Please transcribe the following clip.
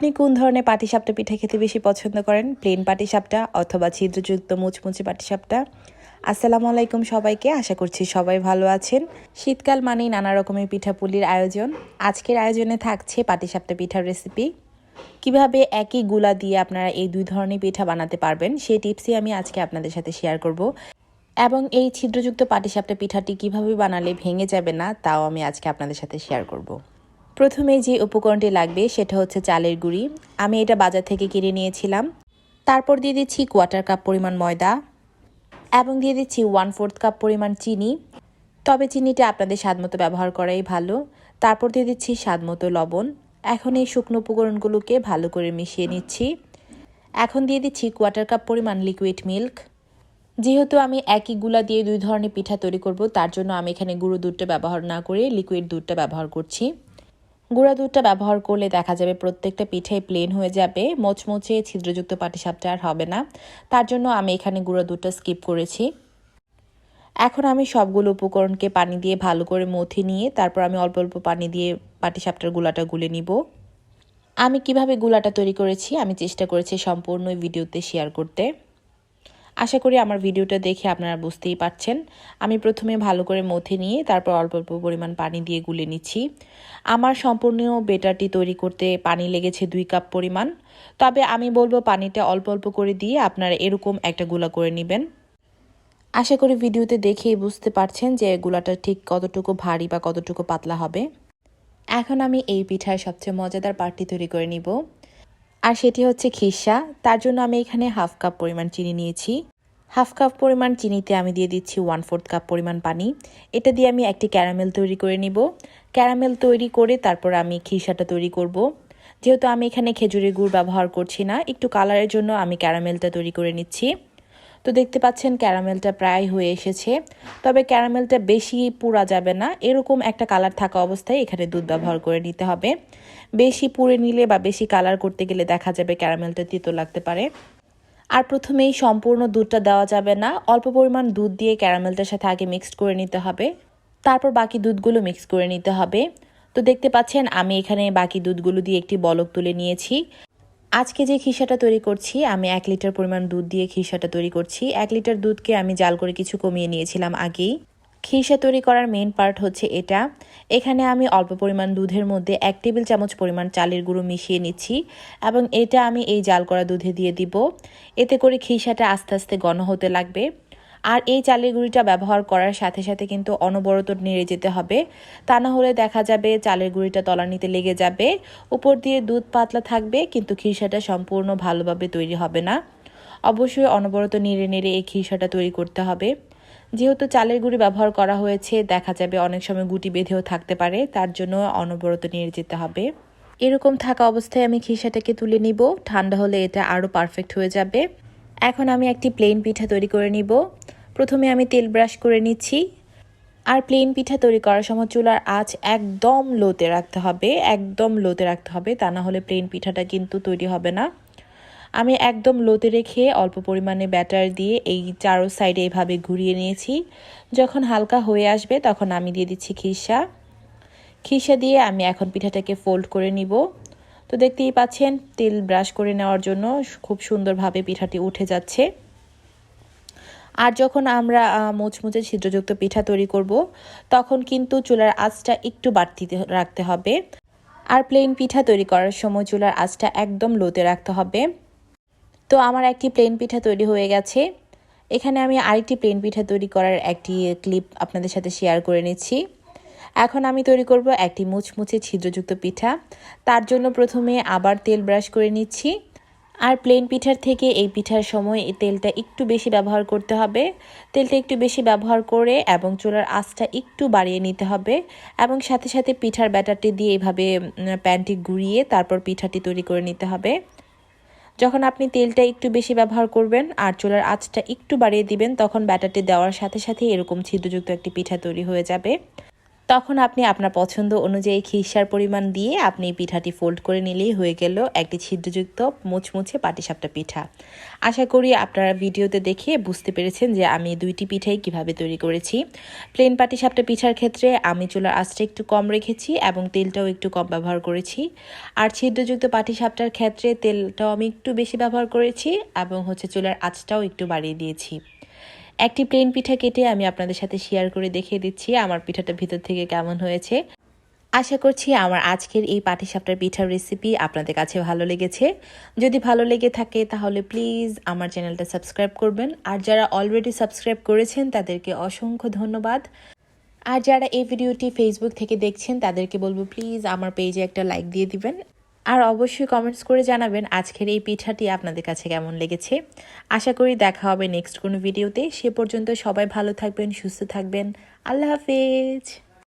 আপনি কোন ধরনের পাটিসাপটা পিঠা খেতে বেশি পছন্দ করেন? প্লেন পাটিসাপটা অথবা ছিদ্রযুক্ত মুচমুচে পাটিসাপটা? আসসালামু আলাইকুম সবাইকে, আশা করছি সবাই ভালো আছেন। শীতকাল মানেই নানা রকমের পিঠাপুলির আয়োজন। আজকের আয়োজনে থাকছে পাটিসাপটা পিঠার রেসিপি। কিভাবে একই গুলা দিয়ে আপনারা এই দুই ধরনের পিঠা বানাতে পারবেন সেই টিপসই আমি আজকে আপনাদের সাথে শেয়ার করব। এবং এই ছিদ্রযুক্ত পাটিসাপটা পিঠাটি কিভাবে বানালে ভেঙে যাবে না তাও আমি আজকে আপনাদের সাথে শেয়ার করব। প্রথমে যে উপকরণটি লাগবে সেটা হচ্ছে চালের গুঁড়ি। আমি এটা বাজার থেকে কিনে নিয়েছিলাম। তারপর দিয়ে দিচ্ছি 1/4 কাপ পরিমাণ ময়দা এবং দিয়ে দিচ্ছি 1/4 কাপ পরিমাণ চিনি, তবে চিনিটা আপনাদের স্বাদমতো ব্যবহার করাই ভালো। তারপর দিয়ে দিচ্ছি স্বাদমতো লবণ। এখন এই শুকনো উপকরণগুলোকে ভালো করে মিশিয়ে নিচ্ছি। এখন দিয়ে দিচ্ছি 1/4 কাপ পরিমাণ লিকুইড মিল্ক। যেহেতু আমি একই গুলা দিয়ে দুই ধরনের পিঠা তৈরি করব, তার জন্য আমি এখানে গুঁড়ো দুধটা ব্যবহার না করে লিকুইড দুধটা ব্যবহার করছি। গুঁড়া দুধটা ব্যবহার করলে দেখা যাবে প্রত্যেকটা পিঠাই প্লেন হয়ে যাবে, মোচমোচে ছিদ্রযুক্ত পাটিসাপটা আর হবে না। তার জন্য আমি এখানে গুঁড়া দুধটা স্কিপ করেছি। এখন আমি সবগুলো উপকরণকে পানি দিয়ে ভালো করে মথে নিয়ে তারপর আমি অল্প অল্প পানি দিয়ে পাটিসাপটার গুলাটা গুলে নিব। আমি কিভাবে গুলাটা তৈরি করেছি আমি চেষ্টা করেছি সম্পূর্ণ ভিডিওতে শেয়ার করতে। আশা করি আমার ভিডিওটা দেখে আপনারা বুঝতেই পারছেন। আমি প্রথমে ভালো করে মথে নিয়ে তারপর অল্প অল্প পরিমাণ পানি দিয়ে গুলে নিচ্ছি। আমার সম্পূর্ণ বেটারটি তৈরি করতে পানি লেগেছে 2 কাপ পরিমাণ। তবে আমি বলবো পানিটা অল্প অল্প করে দিয়ে আপনারা এরকম একটা গুলা করে নেবেন। আশা করি ভিডিওতে দেখেই বুঝতে পারছেন যে গুলাটা ঠিক কতটুকু ভারী বা কতটুকু পাতলা হবে। এখন আমি এই পিঠার সবচেয়ে মজাদার পার্টটি তৈরি করে নিব, আর সেটি হচ্ছে খিসা। তার জন্য আমি এখানে 1/2 কাপ পরিমাণ চিনি নিয়েছি। 1/2 কাপ পরিমাণ চিনিতে আমি দিয়ে দিচ্ছি 1/4 কাপ পরিমাণ পানি। এটা দিয়ে আমি একটি ক্যারামেল তৈরি করে নিব। ক্যারামেল তৈরি করে তারপর আমি খিসাটা তৈরি করব। যেহেতু আমি এখানে খেজুরের গুড় ব্যবহার করছি না, একটু কালারের জন্য আমি ক্যারামেলটা তৈরি করে নিচ্ছি। তো দেখতে পাচ্ছেন ক্যারামেলটা প্রায় হয়ে এসেছে, তবে ক্যারামেলটা বেশি পুড়া যাবে না, এরকম একটা কালার থাকা অবস্থায় এখানে দুধ ব্যবহার করে নিতে হবে। বেশি পুড়ে নিলে বা বেশি কালার করতে গেলে দেখা যাবে ক্যারামেলটা তিতো লাগতে পারে। আর প্রথমেই সম্পূর্ণ দুধটা দেওয়া যাবে না, অল্প পরিমাণ দুধ দিয়ে ক্যারামেলটার সাথে আগে মিক্সড করে নিতে হবে, তারপর বাকি দুধগুলো মিক্স করে নিতে হবে। তো দেখতে পাচ্ছেন আমি এখানে বাকি দুধগুলো দিয়ে একটি বলক তুলে নিয়েছি। আজকে যে খিসাটা তৈরি করছি আমি 1 লিটার পরিমাণ দুধ দিয়ে খিসাটা তৈরি করছি। 1 লিটার দুধকে আমি জাল করে কিছু কমিয়ে নিয়েছিলাম আগেই। খিসা তৈরি করার মেইন পার্ট হচ্ছে এটা। এখানে আমি অল্প পরিমাণ দুধের মধ্যে 1 টেবিল চামচ পরিমাণ চালের গুঁড়ো মিশিয়ে নিচ্ছি এবং এটা আমি এই জাল করা দুধে দিয়ে দিব। এতে করে খিসাটা আস্তে আস্তে ঘন হতে লাগবে। আর এই চালের গুঁড়িটা ব্যবহার করার সাথে সাথে কিন্তু অনবরত নেড়ে যেতে হবে, তা না হলে দেখা যাবে চালের গুঁড়িটা তলানিতে লেগে যাবে, উপর দিয়ে দুধ পাতলা থাকবে কিন্তু খিসাটা সম্পূর্ণ ভালোভাবে তৈরি হবে না। অবশ্যই অনবরত নেড়ে নেড়ে এই খিসাটা তৈরি করতে হবে। যেহেতু চালের গুঁড়ি ব্যবহার করা হয়েছে দেখা যাবে অনেক সময় গুটি বেঁধেও থাকতে পারে, তার জন্য অনবরত নেড়ে যেতে হবে। এরকম থাকা অবস্থায় আমি খিসাটাকে তুলে নিব, ঠান্ডা হলে এটা আরও পারফেক্ট হয়ে যাবে। এখন আমি একটি প্লেন পিঠা তৈরি করে নিব। প্রথমে আমি তেল ব্রাশ করে নিচ্ছি। আর প্লেন পিঠা তৈরি করার সময় চুলার আঁচ একদম লোতে রাখতে হবে, একদম লোতে রাখতে হবে, তা না হলে প্লেন পিঠাটা কিন্তু তৈরি হবে না। আমি একদম লোতে রেখে অল্প পরিমাণে ব্যাটার দিয়ে এই চারো সাইডে এইভাবে ঘুরিয়ে নিয়েছি। যখন হালকা হয়ে আসবে তখন আমি দিয়ে দিচ্ছি খিসা। খিসা দিয়ে আমি এখন পিঠাটাকে ফোল্ড করে নিব। তো দেখতেই পাচ্ছেন তেল ব্রাশ করে নেওয়ার জন্য খুব সুন্দরভাবে পিঠাটি উঠে যাচ্ছে। আর যখন আমরা মুচমুচে ছিদ্রযুক্ত পিঠা তৈরি করব তখন কিন্তু চুলার আঁচটা একটু বাড়তি রাখতে হবে। আর প্লেন পিঠা তৈরি করার সময় চুলার আঁচটা একদম লোতে রাখতে হবে। তো আমার একটি প্লেন পিঠা তৈরি হয়ে গেছে। এখানে আমি আরেকটি প্লেন পিঠা তৈরি করার একটি ক্লিপ আপনাদের সাথে শেয়ার করে নিচ্ছি। এখন আমি তৈরি করব একটি মুচমুচে ছিদ্রযুক্ত পিঠা। তার জন্য প্রথমে আবার তেল ব্রাশ করে নিচ্ছি। আর প্লেন পিঠার থেকে এই পিঠার সময় এই তেলটা একটু বেশি ব্যবহার করতে হবে। তেলটা একটু বেশি ব্যবহার করে এবং চুলার আঁচটা একটু বাড়িয়ে নিতে হবে এবং সাথে সাথে পিঠার ব্যাটারটি দিয়ে এইভাবে প্যানটি ঘুরিয়ে তারপর পিঠাটি তৈরি করে নিতে হবে। যখন আপনি তেলটা একটু বেশি ব্যবহার করবেন আর চুলার আঁচটা একটু বাড়িয়ে দিবেন তখন ব্যাটারটি দেওয়ার সাথে সাথে এরকম ছিদ্রযুক্ত একটি পিঠা তৈরি হয়ে যাবে। তখন আপনি আপনার পছন্দ অনুযায়ী খিরসার পরিমাণ দিয়ে আপনি পিঠাটি ফোল্ড করে নিলেই হয়ে গেল একটি ছিদ্রযুক্ত মুচমুচে পাটিসাপটা পিঠা। আশা করি আপনারা ভিডিওতে দেখে বুঝতে পেরেছেন যে আমি দুইটি পিঠাই কিভাবে তৈরি করেছি। প্লেন পাটিসাপটা পিঠার ক্ষেত্রে আমি চুলার আঁচটা একটু কম রেখেছি এবং তেলটাও একটু কম ব্যবহার করেছি। আর ছিদ্রযুক্ত পাটিসাপটার ক্ষেত্রে তেলটাও আমি একটু বেশি ব্যবহার করেছি এবং চুলার আঁচটাও একটু বাড়িয়ে দিয়েছি। একটি প্লেন পিঠা কেটে আমি আপনাদের সাথে শেয়ার করে দেখিয়ে দিচ্ছি আমার পিঠাটা ভিতর থেকে কেমন হয়েছে। আশা করছি আমার আজকের এই পাটিসাপটার পিঠার রেসিপি আপনাদের কাছে ভালো লেগেছে। যদি ভালো লেগে থাকে তাহলে প্লিজ আমার চ্যানেলটা সাবস্ক্রাইব করবেন। আর যারা অলরেডি সাবস্ক্রাইব করেছেন তাদেরকে অসংখ্য ধন্যবাদ। আর যারা এই ভিডিওটি ফেসবুক থেকে দেখছেন তাদেরকে বলবো প্লিজ আমার পেজে একটা লাইক দিয়ে দিবেন। আর অবশ্যই কমেন্টস করে জানাবেন আজকের এই পিঠাটি আপনাদের কাছে কেমন লেগেছে। আশা করি দেখা হবে নেক্সট কোনো ভিডিওতে। সে পর্যন্ত সবাই ভালো থাকবেন, সুস্থ থাকবেন। আল্লাহ হাফেজ।